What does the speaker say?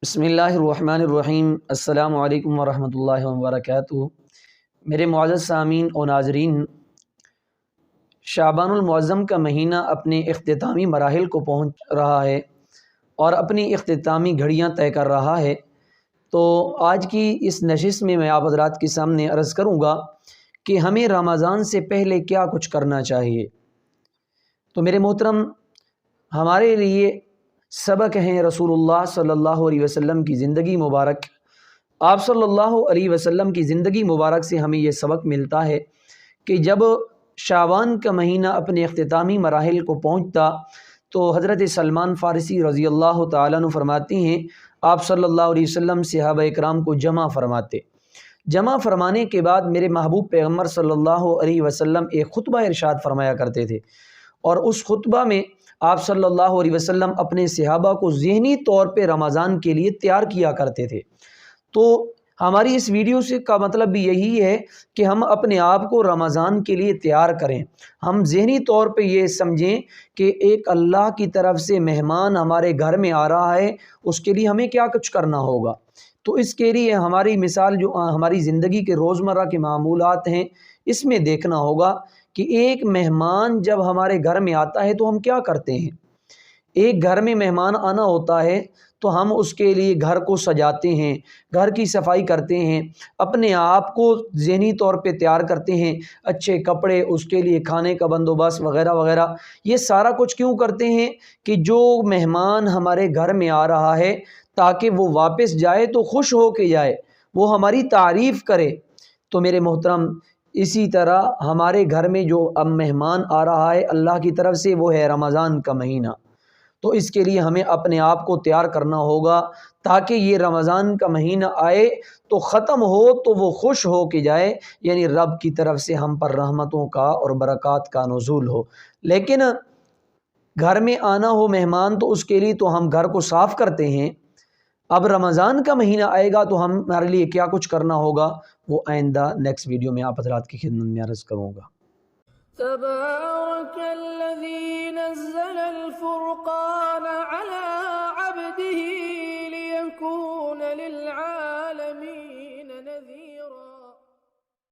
بسم اللہ الرحمن الرحیم۔ السلام علیکم ورحمۃ اللہ وبرکاتہ۔ میرے معزز سامعین و ناظرین، شعبان المعظم کا مہینہ اپنے اختتامی مراحل کو پہنچ رہا ہے اور اپنی اختتامی گھڑیاں طے کر رہا ہے۔ تو آج کی اس نشست میں آپ حضرات کے سامنے عرض کروں گا کہ ہمیں رمضان سے پہلے کیا کچھ کرنا چاہیے۔ تو میرے محترم، ہمارے لیے سبق ہیں رسول اللہ صلی اللہ علیہ وسلم کی زندگی مبارک۔ آپ صلی اللہ علیہ وسلم کی زندگی مبارک سے ہمیں یہ سبق ملتا ہے کہ جب شعبان کا مہینہ اپنے اختتامی مراحل کو پہنچتا تو حضرت سلمان فارسی رضی اللہ تعالیٰ عنہ فرماتے ہیں، آپ صلی اللہ علیہ وسلم صحابہ اکرام کو جمع فرماتے۔ جمع فرمانے کے بعد میرے محبوب پیغمبر صلی اللہ علیہ وسلم ایک خطبہ ارشاد فرمایا کرتے تھے، اور اس خطبہ میں آپ صلی اللہ علیہ وسلم اپنے صحابہ کو ذہنی طور پہ رمضان کے لیے تیار کیا کرتے تھے۔ تو ہماری اس ویڈیو سے کا مطلب بھی یہی ہے کہ ہم اپنے آپ کو رمضان کے لیے تیار کریں۔ ہم ذہنی طور پہ یہ سمجھیں کہ ایک اللہ کی طرف سے مہمان ہمارے گھر میں آ رہا ہے، اس کے لیے ہمیں کیا کچھ کرنا ہوگا۔ تو اس کے لیے ہماری مثال جو ہماری زندگی کے روزمرہ کے معمولات ہیں، اس میں دیکھنا ہوگا کہ ایک مہمان جب ہمارے گھر میں آتا ہے تو ہم کیا کرتے ہیں۔ ایک گھر میں مہمان آنا ہوتا ہے تو ہم اس کے لیے گھر کو سجاتے ہیں، گھر کی صفائی کرتے ہیں، اپنے آپ کو ذہنی طور پہ تیار کرتے ہیں، اچھے کپڑے، اس کے لیے کھانے کا بندوبست وغیرہ وغیرہ۔ یہ سارا کچھ کیوں کرتے ہیں کہ جو مہمان ہمارے گھر میں آ رہا ہے تاکہ وہ واپس جائے تو خوش ہو کے جائے، وہ ہماری تعریف کرے۔ تو میرے محترم، اسی طرح ہمارے گھر میں جو اب مہمان آ رہا ہے اللہ کی طرف سے، وہ ہے رمضان کا مہینہ۔ تو اس کے لیے ہمیں اپنے آپ کو تیار کرنا ہوگا تاکہ یہ رمضان کا مہینہ آئے تو ختم ہو تو وہ خوش ہو کے جائے، یعنی رب کی طرف سے ہم پر رحمتوں کا اور برکات کا نزول ہو۔ لیکن گھر میں آنا ہو مہمان تو اس کے لیے تو ہم گھر کو صاف کرتے ہیں۔ اب رمضان کا مہینہ آئے گا تو ہمارے لیے کیا کچھ کرنا ہوگا، وہ آئندہ نیکسٹ ویڈیو میں آپ حضرات کی خدمت میں عرض کروں گا۔ تبارك الذي نزل الفرقان على عبده ليكون